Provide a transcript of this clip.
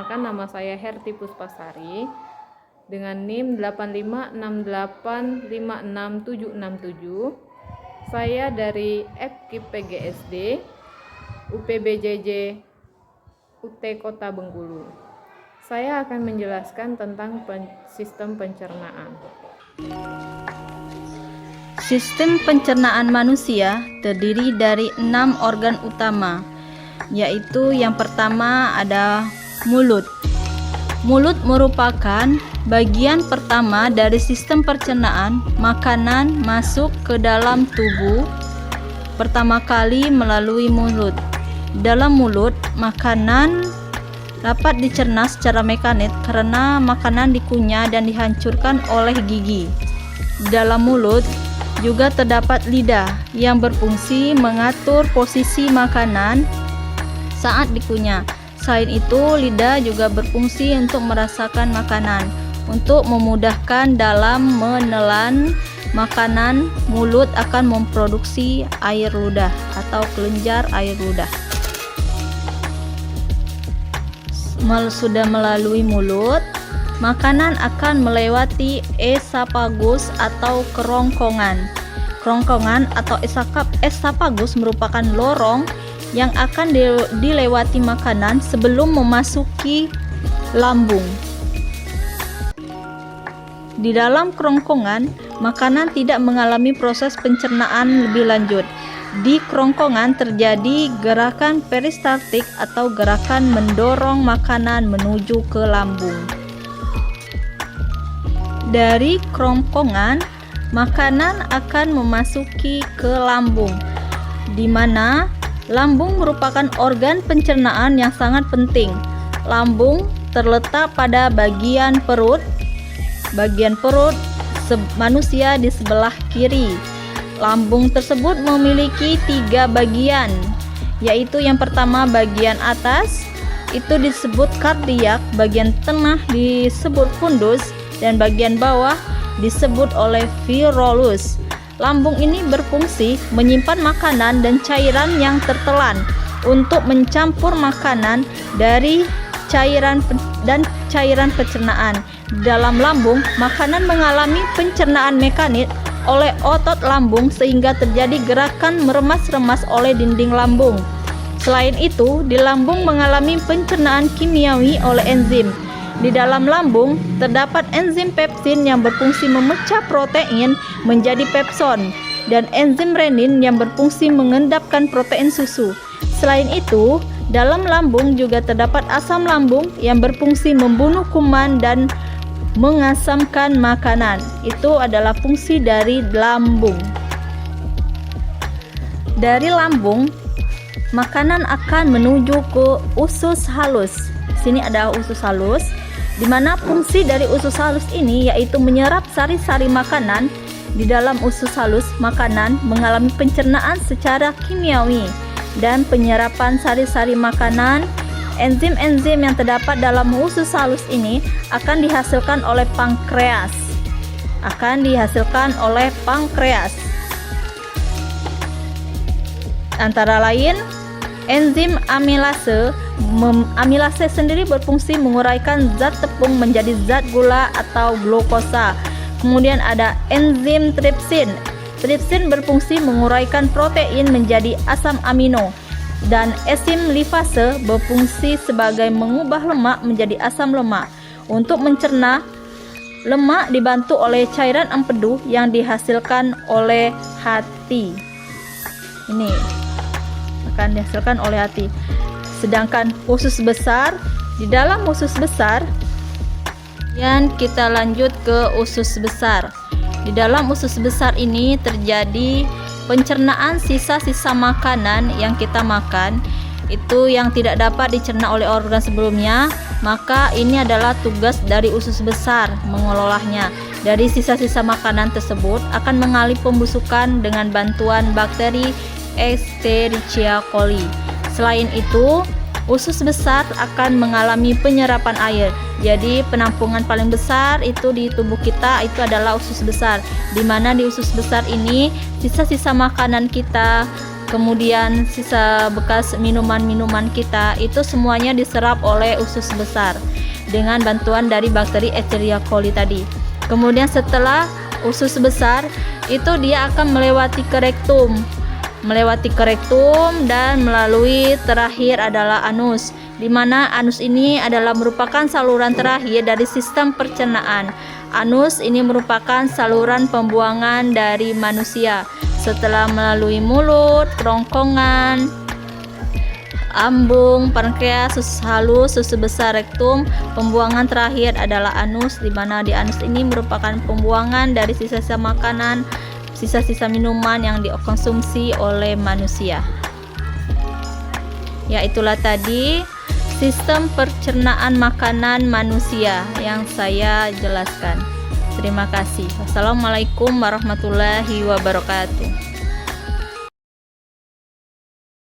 Perkenalkan, nama saya Herti Puspasari dengan NIM 856856767. Saya dari FKIP PGSD UPBJJ UT Kota Bengkulu. Saya akan menjelaskan tentang sistem pencernaan. Sistem pencernaan manusia terdiri dari 6 organ utama, yaitu yang pertama ada mulut. Mulut merupakan bagian pertama dari sistem pencernaan. Makanan masuk ke dalam tubuh pertama kali melalui mulut. Dalam mulut, makanan dapat dicerna secara mekanik karena makanan dikunyah dan dihancurkan oleh gigi. Dalam mulut juga terdapat lidah yang berfungsi mengatur posisi makanan saat dikunyah. Selain itu, lidah juga berfungsi untuk merasakan makanan. Untuk memudahkan dalam menelan makanan, mulut akan memproduksi air ludah atau kelenjar air ludah. Sudah melalui mulut, makanan akan melewati esofagus atau kerongkongan. Kerongkongan atau esofagus merupakan lorong yang akan dilewati makanan sebelum memasuki lambung. Di dalam kerongkongan, makanan tidak mengalami proses pencernaan lebih lanjut. Di kerongkongan terjadi gerakan peristaltik atau gerakan mendorong makanan menuju ke lambung. Dari kerongkongan, makanan akan memasuki ke lambung, di mana lambung merupakan organ pencernaan yang sangat penting. Lambung terletak pada bagian perut manusia di sebelah kiri. Lambung tersebut memiliki 3 bagian, yaitu yang pertama bagian atas itu disebut kardiak, bagian tengah disebut fundus, dan bagian bawah disebut oleh virolus. Lambung ini berfungsi menyimpan makanan dan cairan yang tertelan untuk mencampur makanan dari cairan pencernaan. Dalam lambung, makanan mengalami pencernaan mekanik oleh otot lambung sehingga terjadi gerakan meremas-remas oleh dinding lambung. Selain itu, di lambung mengalami pencernaan kimiawi oleh enzim. Di dalam lambung terdapat enzim pepsin yang berfungsi memecah protein menjadi pepson dan enzim renin yang berfungsi mengendapkan protein susu. Selain itu, dalam lambung juga terdapat asam lambung yang berfungsi membunuh kuman dan mengasamkan makanan. Itu adalah fungsi dari lambung. Dari lambung, makanan akan menuju ke usus halus. Sini ada usus halus, di mana fungsi dari usus halus ini yaitu menyerap sari-sari makanan. Di dalam usus halus, makanan mengalami pencernaan secara kimiawi dan penyerapan sari-sari makanan. Enzim-enzim yang terdapat dalam usus halus ini akan dihasilkan oleh pankreas. Antara lain, enzim amilase. Amilase sendiri berfungsi menguraikan zat tepung menjadi zat gula atau glukosa. Kemudian ada enzim tripsin. Tripsin berfungsi menguraikan protein menjadi asam amino. Dan enzim lipase berfungsi sebagai mengubah lemak menjadi asam lemak. Untuk mencerna lemak dibantu oleh cairan empedu yang dihasilkan oleh hati. Ini akan dihasilkan oleh hati. Sedangkan usus besar, di dalam usus besar, dan kita lanjut ke usus besar. Di dalam usus besar ini terjadi pencernaan sisa-sisa makanan yang kita makan, itu yang tidak dapat dicerna oleh organ sebelumnya, maka ini adalah tugas dari usus besar mengelolanya. Dari sisa-sisa makanan tersebut akan mengalami pembusukan dengan bantuan bakteri Escherichia coli. Selain itu, usus besar akan mengalami penyerapan air. Jadi penampungan paling besar itu di tubuh kita itu adalah usus besar, di mana di usus besar ini sisa-sisa makanan kita kemudian sisa bekas minuman-minuman kita, itu semuanya diserap oleh usus besar dengan bantuan dari bakteri Escherichia coli tadi. Kemudian setelah usus besar itu dia akan melewati ke rektum, dan melalui terakhir adalah anus, di mana anus ini adalah merupakan saluran terakhir dari sistem pencernaan. Anus ini merupakan saluran pembuangan dari manusia. Setelah melalui mulut, kerongkongan, ambung, pankreas, usus halus, usus besar, rektum, pembuangan terakhir adalah anus, di mana di anus ini merupakan pembuangan dari sisa-sisa makanan, sisa-sisa minuman yang dikonsumsi oleh manusia. Ya, itulah tadi sistem pencernaan makanan manusia yang saya jelaskan. Terima kasih. Wassalamualaikum warahmatullahi wabarakatuh.